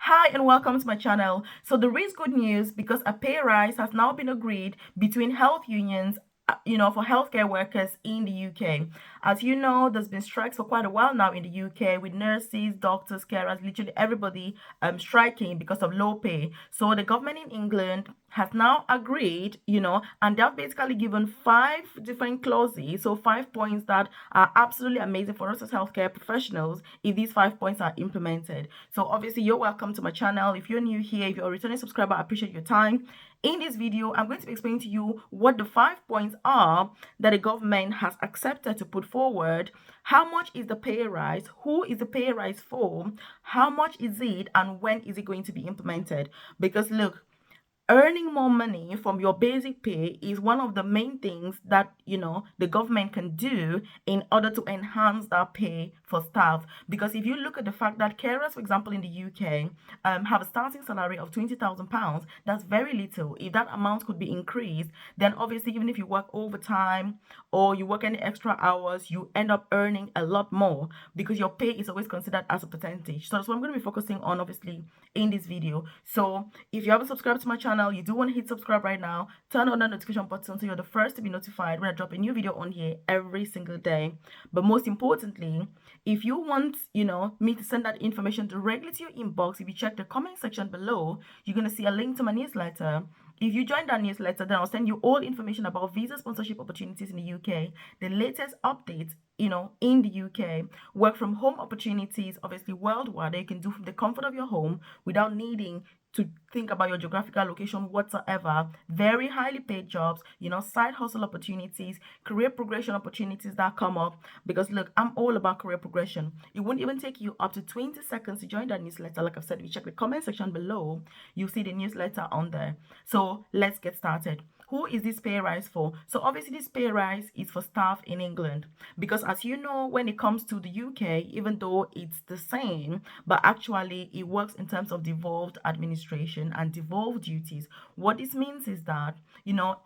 Hi and welcome to my channel. So there is good news because a pay rise has now been agreed between health unions for healthcare workers in the UK. As you know, there's been strikes for quite a while now in the UK with nurses, doctors, carers, literally everybody striking because of low pay. So the government in England has now agreed, and they've basically given 5 different clauses, so 5 points that are absolutely amazing for us as healthcare professionals if these 5 points are implemented. So obviously you're welcome to my channel. If you're new here, if you're a returning subscriber, I appreciate your time. In this video, I'm going to be explaining to you what the 5 points are that the government has accepted to put forward. How much is the pay rise? Who is the pay rise for? How much is it? And when is it going to be implemented? Because look, earning more money from your basic pay is one of the main things that the government can do in order to enhance that pay for staff. Because if you look at the fact that carers, for example, in the UK have a starting salary of £20,000, that's very little. If that amount could be increased, then obviously even if you work overtime or you work any extra hours, you end up earning a lot more because your pay is always considered as a percentage. So that's what I'm going to be focusing on obviously in this video. So if you haven't subscribed to my channel, you do want to hit subscribe right now. Turn on the notification button so you're the first to be notified when I drop a new video on here every single day. But most importantly, if you want me to send that information directly to your inbox, if you check the comment section below, you're going to see a link to my newsletter. If you join that newsletter, then I'll send you all information about visa sponsorship opportunities in the UK, the latest updates, in the UK, work from home opportunities, obviously worldwide, that you can do from the comfort of your home without needing to think about your geographical location whatsoever. Very highly paid jobs, side hustle opportunities, career progression opportunities that come up. Because look, I'm all about career progression. It won't even take you up to 20 seconds to join that newsletter. Like I've said, if you check the comment section below, you'll see the newsletter on there. So let's get started. Who is this pay rise for? So obviously this pay rise is for staff in England, because as you know, when it comes to the UK, even though it's the same, but actually it works in terms of devolved administration and devolved duties. What this means is that,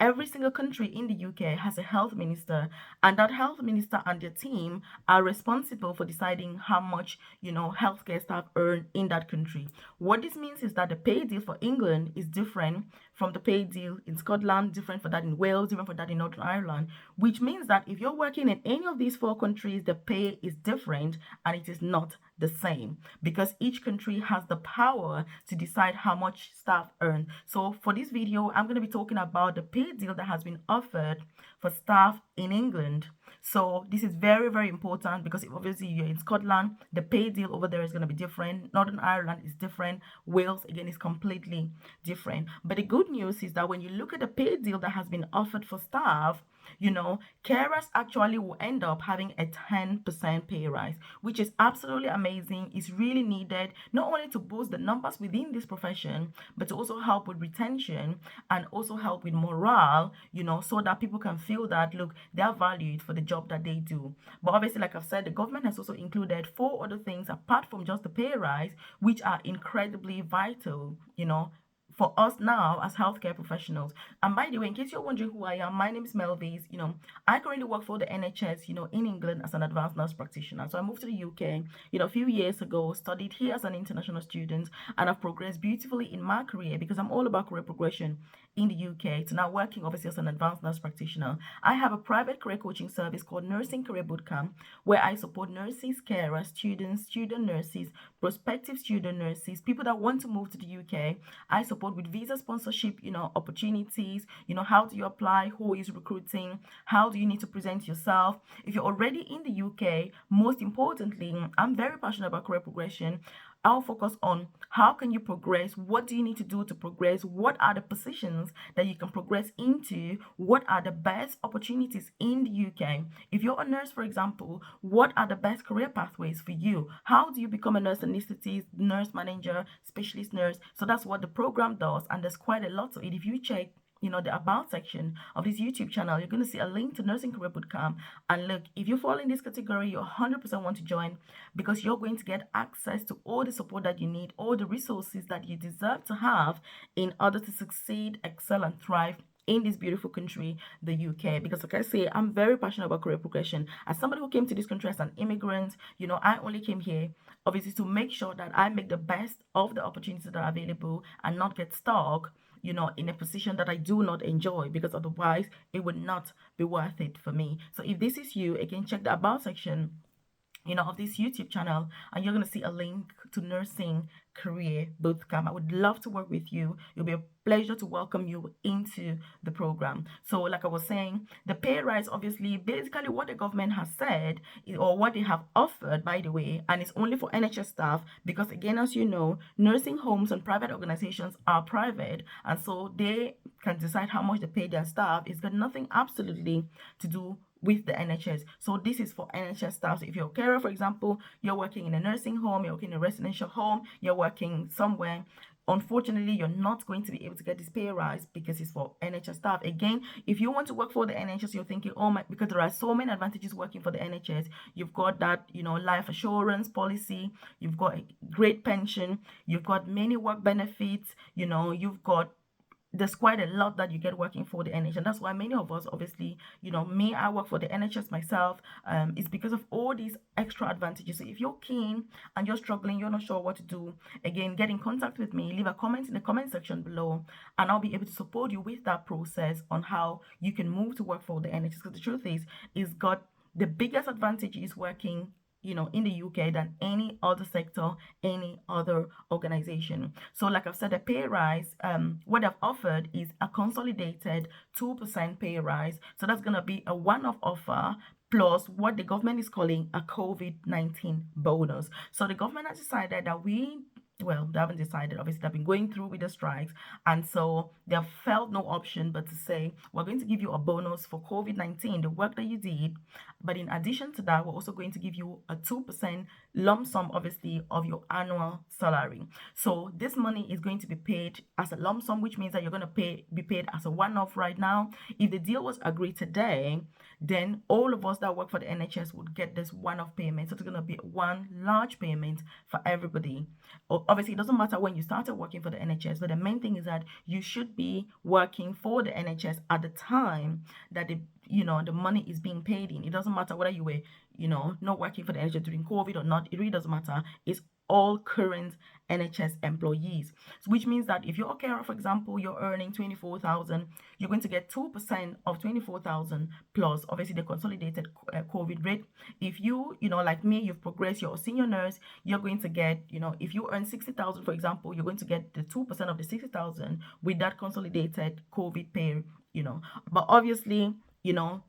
every single country in the UK has a health minister, and that health minister and their team are responsible for deciding how much, healthcare staff earn in that country. What this means is that the pay deal for England is different from the pay deal in Scotland, different for that in Wales, different for that in Northern Ireland, which means that if you're working in any of these 4 countries, the pay is different and it is not the same, because each country has the power to decide how much staff earn. So for this video, I'm going to be talking about the pay deal that has been offered for staff in England. So this is very, very important because if obviously you're in Scotland, the pay deal over there is going to be different. Northern Ireland is different. Wales, again, is completely different. But the good news is that when you look at the pay deal that has been offered for staff, carers actually will end up having a 10% pay rise, which is absolutely amazing. It's really needed, not only to boost the numbers within this profession, but to also help with retention and also help with morale, so that people can feel that, look, they are valued for the job that they do. But obviously, like I've said, the government has also included 4 other things apart from just the pay rise, which are incredibly vital, for us now as healthcare professionals. And by the way, in case you're wondering who I am, my name is Melvis. I currently work for the NHS, in England as an advanced nurse practitioner. So I moved to the UK, a few years ago, studied here as an international student, and I've progressed beautifully in my career because I'm all about career progression in the UK to now working obviously as an advanced nurse practitioner. I have a private career coaching service called Nursing Career Bootcamp, where I support nurses, carers, students, student nurses, prospective student nurses, people that want to move to the UK. I support with visa sponsorship, opportunities, how do you apply, who is recruiting, how do you need to present yourself. If you're already in the UK, most importantly, I'm very passionate about career progression. I'll focus on how can you progress, what do you need to do to progress, what are the positions that you can progress into, what are the best opportunities in the UK. If you're a nurse, for example, what are the best career pathways for you? How do you become a nurse anesthetist, nurse manager, specialist nurse? So that's what the program does, and there's quite a lot to it. If you check the about section of this YouTube channel, you're going to see a link to Nursing Career Bootcamp. And look, if you fall in this category, you 100% want to join, because you're going to get access to all the support that you need, all the resources that you deserve to have in order to succeed, excel, and thrive in this beautiful country, the UK. Because like I say, I'm very passionate about career progression. As somebody who came to this country as an immigrant, I only came here obviously to make sure that I make the best of the opportunities that are available and not get stuck in a position that I do not enjoy, because otherwise it would not be worth it for me. So if this is you, again, check the about section of this YouTube channel, and you're going to see a link to nursing career bootcamp. I would love to work with you. It'll be a pleasure to welcome you into the program. So like I was saying, the pay rise, obviously, basically what the government has said or what they have offered, by the way, and it's only for NHS staff, because again, as you know, nursing homes and private organizations are private, and so they can decide how much they pay their staff. It's got nothing absolutely to do with the NHS. So this is for NHS staff. So if you're a carer, for example, you're working in a nursing home, you're working in a residential home, you're working somewhere, unfortunately, you're not going to be able to get this pay rise because it's for NHS staff. Again, if you want to work for the NHS, you're thinking, oh my, because there are so many advantages working for the NHS. You've got that, life assurance policy, you've got a great pension, you've got many work benefits, you've got there's quite a lot that you get working for the NHS. And that's why many of us, obviously, me, I work for the NHS myself. It's because of all these extra advantages. So if you're keen and you're struggling, you're not sure what to do, again, get in contact with me, leave a comment in the comment section below, and I'll be able to support you with that process on how you can move to work for the NHS. Because the truth is, it's got the biggest advantage is working in the UK than any other sector, any other organization. So like I've said, a pay rise, what I've offered is a consolidated 2% pay rise. So that's going to be a one-off offer plus what the government is calling a COVID-19 bonus. So the government has decided that they haven't decided. Obviously, they've been going through with the strikes, and so they've felt no option but to say, we're going to give you a bonus for COVID-19, the work that you did. But in addition to that, we're also going to give you a 2% lump sum, obviously, of your annual salary. So this money is going to be paid as a lump sum, which means that you're going to be paid as a one-off right now. If the deal was agreed today, then all of us that work for the NHS would get this one-off payment. So it's going to be one large payment for everybody. Obviously, it doesn't matter when you started working for the NHS, but the main thing is that you should be working for the NHS at the time that the money is being paid in. It doesn't matter whether you were, not working for the NHS during COVID or not. It really doesn't matter. It's all current NHS employees, which means that if you're a carer, for example, you're earning 24,000, you're going to get 2% of 24,000 plus obviously the consolidated COVID rate. If you like me, you've progressed, you're a senior nurse, you're going to get, if you earn 60,000, for example, you're going to get the 2% of the 60,000 with that consolidated COVID pay. But obviously,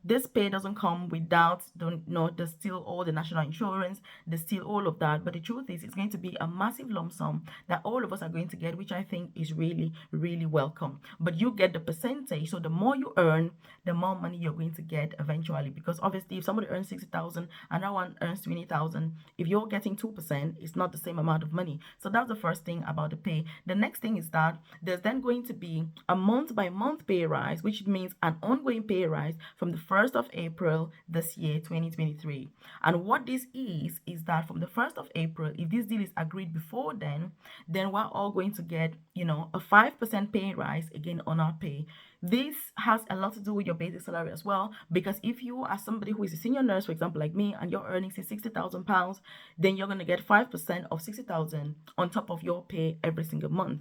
this pay doesn't come without there's still all the national insurance, there's still all of that. But the truth is, it's going to be a massive lump sum that all of us are going to get, which I think is really, really welcome. But you get the percentage. So the more you earn, the more money you're going to get eventually. Because obviously, if somebody earns 60,000 and that one earns 20,000, if you're getting 2%, it's not the same amount of money. So that's the first thing about the pay. The next thing is that there's then going to be a month-by-month pay rise, which means an ongoing pay rise from the 1st of April this year, 2023. And what this is that from the 1st of April, if this deal is agreed before then we're all going to get, a 5% pay rise again on our pay. This has a lot to do with your basic salary as well, because if you are somebody who is a senior nurse, for example, like me, and you're earning say £60,000, then you're going to get 5% of 60,000 on top of your pay every single month.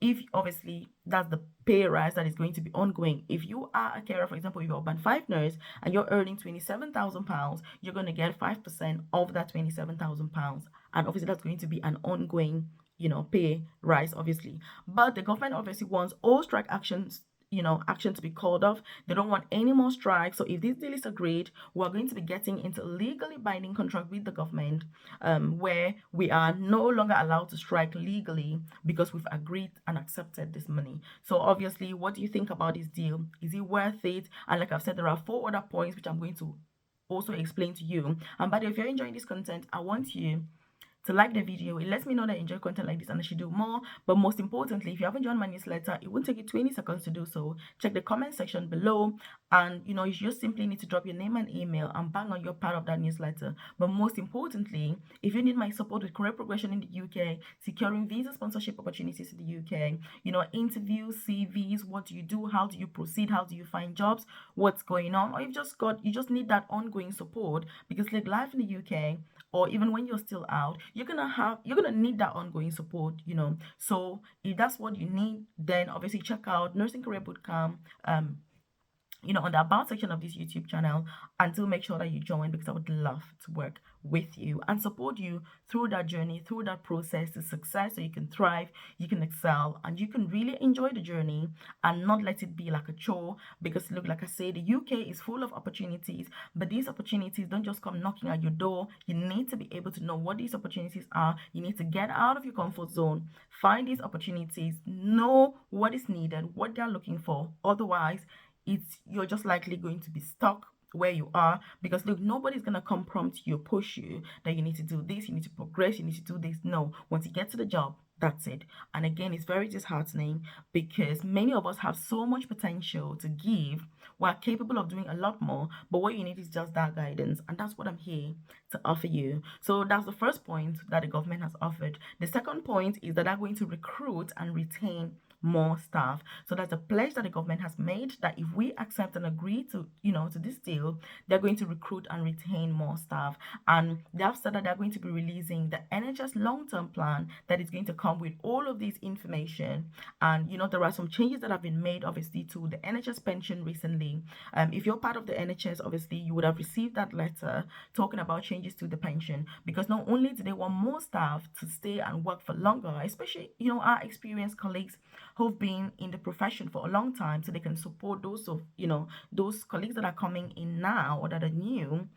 If obviously that's the pay rise that is going to be ongoing. If you are a carer, for example, if you're a band 5 nurse and you're earning £27,000, you're going to get 5% of that £27,000, and obviously that's going to be an ongoing pay rise, obviously. But the government obviously wants all strike actions action to be called off. They don't want any more strikes. So if this deal is agreed, we're going to be getting into a legally binding contract with the government, where we are no longer allowed to strike legally because we've agreed and accepted this money. So obviously, what do you think about this deal? Is it worth it? And like I've said, there are 4 other points which I'm going to also explain to you. And by the way, if you're enjoying this content, I want you to like the video. It lets me know that you enjoy content like this and I should do more. But most importantly, if you haven't joined my newsletter, it won't take you 20 seconds to do so. Check the comment section below, and you just simply need to drop your name and email and bang on your part of that newsletter. But most importantly, if you need my support with career progression in the UK, securing visa sponsorship opportunities in the UK, interviews, CVs, what do you do, how do you proceed, how do you find jobs, what's going on, or you just need that ongoing support, because like life in the UK, or even when you're still out, you're gonna need that ongoing support. So if that's what you need, then obviously check out Nursing Career Bootcamp, on the about section of this YouTube channel, and do make sure that you join, because I would love to work with you and support you through that journey, through that process to success, so you can thrive, you can excel, and you can really enjoy the journey and not let it be like a chore. Because look, like I say, the UK is full of opportunities, but these opportunities don't just come knocking at your door. You need to be able to know what these opportunities are. You need to get out of your comfort zone, find these opportunities, know what is needed, what they're looking for. Otherwise, you're just likely going to be stuck where you are, because look, nobody's gonna come prompt you, push you that you need to do this, you need to progress, you need to do this. No, once you get to the job, that's it. And again, it's very disheartening, because many of us have so much potential to give. We're capable of doing a lot more, but what you need is just that guidance, and that's what I'm here to offer you. So that's the first point that the government has offered. The second point is that they're going to recruit and retain more staff. So that's a pledge that the government has made, that if we accept and agree to this deal, they're going to recruit and retain more staff. And they have said that they're going to be releasing the NHS long-term plan that is going to come with all of this information. And there are some changes that have been made, obviously, to the NHS pension recently. If you're part of the NHS, obviously you would have received that letter talking about changes to the pension, because not only do they want more staff to stay and work for longer, especially our experienced colleagues who've been in the profession for a long time, so they can support those colleagues that are coming in now or that are new.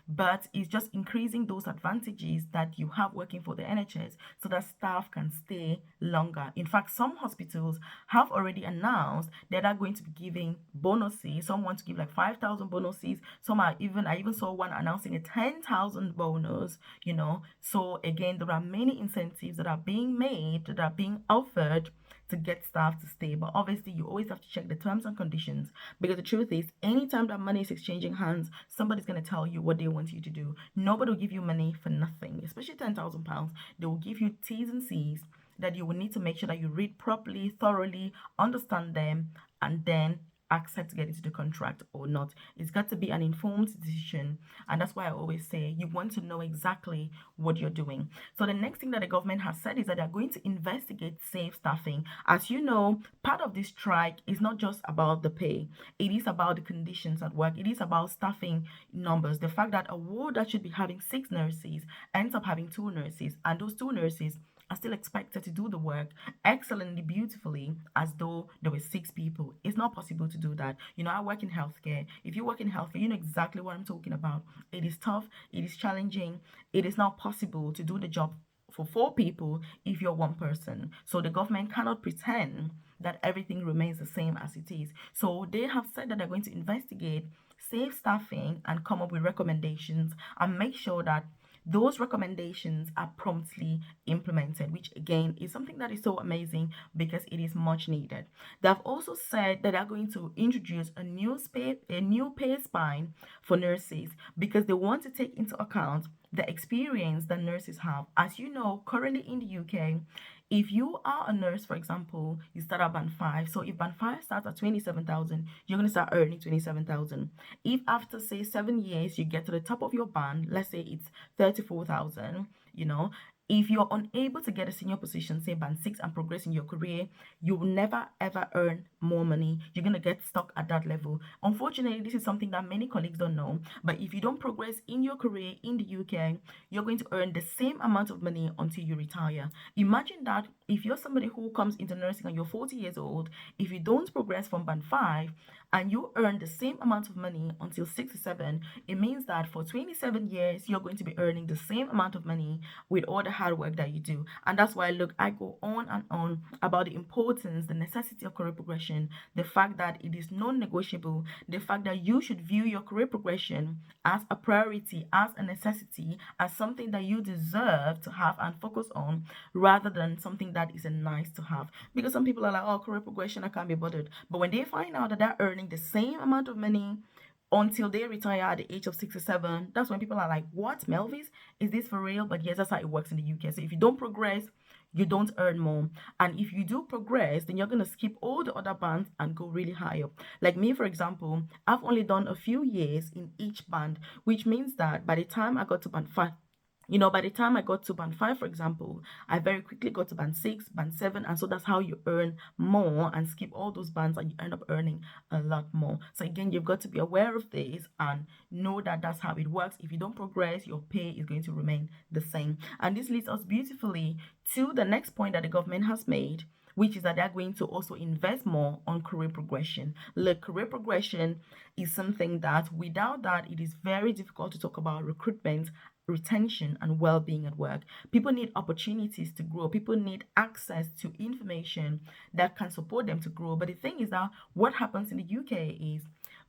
But it's just increasing those advantages that you have working for the NHS, so that staff can stay longer. In fact, some hospitals have already announced that they're going to be giving bonuses. Some want to give like 5,000 bonuses. I even saw one announcing a 10,000 bonus. So again, there are many incentives that are being made, that are being offered to get staff to stay. But obviously, you always have to check the terms and conditions, because the truth is, anytime that money is exchanging hands, somebody's going to tell you what they want you to do. Nobody will give you money for nothing, especially £10,000. They will give you T's and C's that you will need to make sure that you read properly, thoroughly, understand them, and then accept to get into the contract or not. It's got to be an informed decision, and that's why I always say you want to know exactly what you're doing. So the next thing that the government has said is that they're going to investigate safe staffing. As you know, part of this strike is not just about the pay, it is about the conditions at work, it is about staffing numbers. The fact that a ward that should be having 6 nurses ends up having 2 nurses, and those 2 nurses are still expected to do the work excellently, beautifully, as though there were 6 people. It's not possible to do that. I work in healthcare. If you work in healthcare, you know exactly what I'm talking about. It is tough, it is challenging, it is not possible to do the job for 4 people if you're 1 person. So the government cannot pretend that everything remains the same as it is. So they have said that they're going to investigate safe staffing and come up with recommendations and make sure that those recommendations are promptly implemented, which again is something that is so amazing, because it is much needed. They've also said that they're going to introduce a new pay spine for nurses, because they want to take into account the experience that nurses have. As you know, currently in the UK, if you are a nurse, for example, you start at band 5. So if band 5 starts at 27,000, you're going to start earning 27,000. If after, say, 7 years, you get to the top of your band, let's say it's 34,000, if you're unable to get a senior position, say band 6, and progress in your career, you will never ever earn more money. You're going to get stuck at that level. Unfortunately, this is something that many colleagues don't know. But if you don't progress in your career in the UK, you're going to earn the same amount of money until you retire. Imagine that if you're somebody who comes into nursing and you're 40 years old, if you don't progress from band 5 and you earn the same amount of money until 67, it means that for 27 years, you're going to be earning the same amount of money with all the hard work that you do. And that's why, look, I go on and on about the importance, the necessity of career progression, the fact that it is non-negotiable, the fact that you should view your career progression as a priority, as a necessity, as something that you deserve to have and focus on, rather than something that is a nice to have. Because some people are like, oh, career progression, I can't be bothered. But when they find out that they're earning the same amount of money until they retire at the age of 67, that's when people are like, what, Melvis? Is this for real? But yes, that's how it works in the UK. So if you don't progress, you don't earn more. And if you do progress, then you're going to skip all the other bands and go really high up. Like me, for example, I've only done a few years in each band, which means that by the time I got to band 5, by the time I got to band 5, for example, I very quickly got to band 6, band 7. And so that's how you earn more and skip all those bands and you end up earning a lot more. So again, you've got to be aware of this and know that that's how it works. If you don't progress, your pay is going to remain the same. And this leads us beautifully to the next point that the government has made, which is that they're going to also invest more on career progression. Look, career progression is something that without that, it is very difficult to talk about recruitment, retention, and well-being at work. People need opportunities to grow. People need access to information that can support them to grow. But the thing is that what happens in the UK is,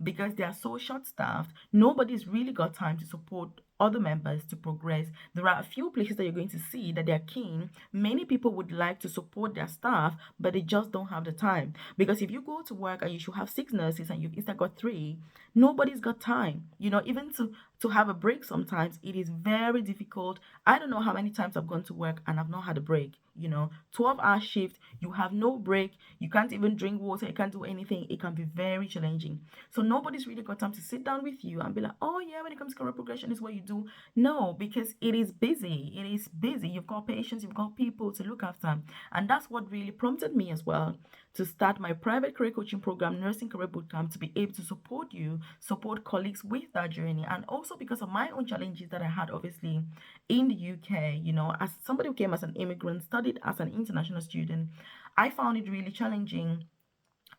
because they are so short-staffed, nobody's really got time to support other members to progress. There are a few places that you're going to see that they're keen. Many people would like to support their staff, but they just don't have the time. Because if you go to work and you should have 6 nurses and you've instead got 3, nobody's got time. Even to have a break sometimes, it is very difficult. I don't know how many times I've gone to work and I've not had a break. 12-hour shift, you have no break, you can't even drink water, you can't do anything. It can be very challenging. So nobody's really got time to sit down with you and be like, oh yeah, when it comes to career progression, this is what you do. No, because it is busy. It is busy. You've got patients, you've got people to look after. And that's what really prompted me as well to start my private career coaching program, Nursing Career Bootcamp, to be able to support you, support colleagues with that journey. And also because of my own challenges that I had, obviously, in the UK, as somebody who came as an immigrant, studied as an international student, I found it really challenging,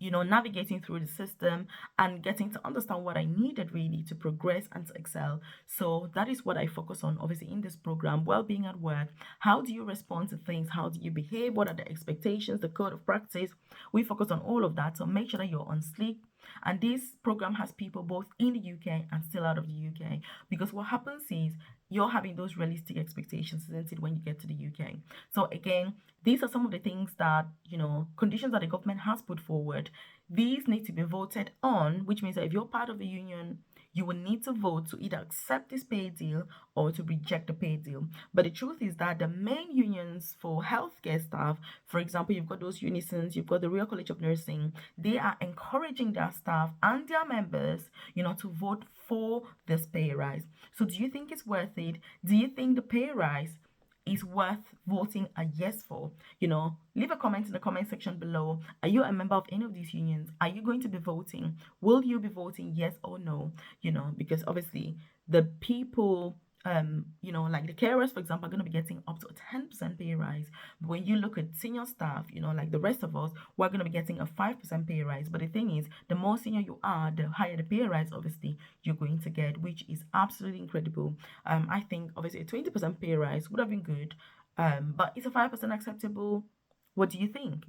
navigating through the system and getting to understand what I needed really to progress and to excel. So that is what I focus on, obviously, in this program, well-being at work. How do you respond to things? How do you behave? What are the expectations, the code of practice? We focus on all of that. So make sure that you're on sleep. And this program has people both in the UK and still out of the UK. Because what happens is you're having those realistic expectations, isn't it, when you get to the UK? So again, these are some of the things that, conditions that the government has put forward. These need to be voted on, which means that if you're part of the union, you will need to vote to either accept this pay deal or to reject the pay deal. But the truth is that the main unions for healthcare staff, for example, you've got those unisons, you've got the Royal College of Nursing, they are encouraging their staff and their members, to vote for this pay rise. So do you think it's worth it? Do you think the pay rise is worth voting a yes for? Leave a comment in the comment section below. Are you a member of any of these unions? Are you going to be voting? Will you be voting yes or no? Because obviously the people, like the carers, for example, are going to be getting up to a 10% pay rise. But when you look at senior staff, like the rest of us, we're going to be getting a 5% pay rise. But the thing is, the more senior you are, the higher the pay rise, obviously, you're going to get, which is absolutely incredible. I think, obviously, a 20% pay rise would have been good. But is a 5% acceptable? What do you think?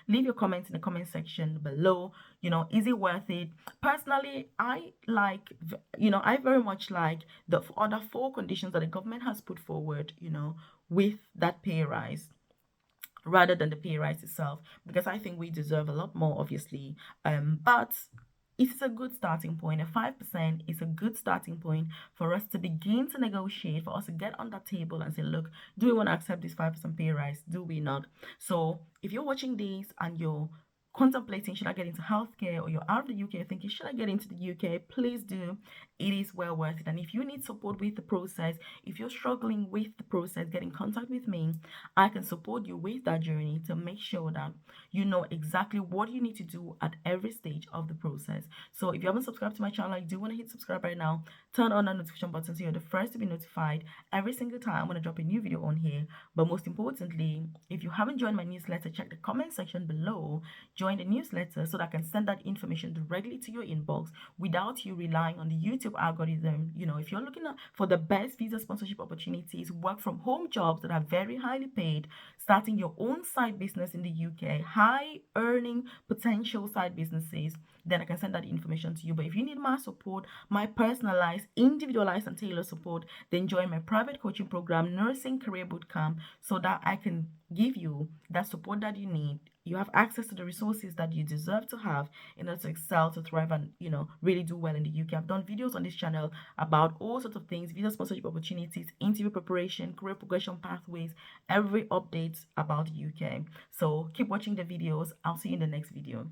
Leave your comments in the comment section below. Is it worth it? Personally, I very much like the other 4 conditions that the government has put forward, with that pay rise, rather than the pay rise itself, because I think we deserve a lot more, obviously. But it's a good starting point. A 5% is a good starting point for us to begin to negotiate, for us to get on that table and say, look, do we want to accept this 5% pay rise? Do we not? So if you're watching this and you're contemplating, should I get into healthcare, or you're out of the UK thinking, should I get into the UK? Please do. It is well worth it. And if you need support with the process, if you're struggling with the process, get in contact with me. I can support you with that journey to make sure that you know exactly what you need to do at every stage of the process. So if you haven't subscribed to my channel, I do want to hit subscribe right now. Turn on that notification button so you're the first to be notified every single time I'm going to drop a new video on here. But most importantly, if you haven't joined my newsletter, check the comment section below. join the newsletter so that I can send that information directly to your inbox without you relying on the YouTube algorithm. If you're looking for the best visa sponsorship opportunities, work from home jobs that are very highly paid, starting your own side business in the UK, high earning potential side businesses, then I can send that information to you. But if you need my support, my personalized, individualized, and tailored support, then join my private coaching program, Nursing Career Bootcamp, so that I can give you that support that you need. You have access to the resources that you deserve to have in order to excel, to thrive, and really do well in the UK. I've done videos on this channel about all sorts of things: visa sponsorship opportunities, interview preparation, career progression pathways, every update about the UK. So keep watching the videos. I'll see you in the next video.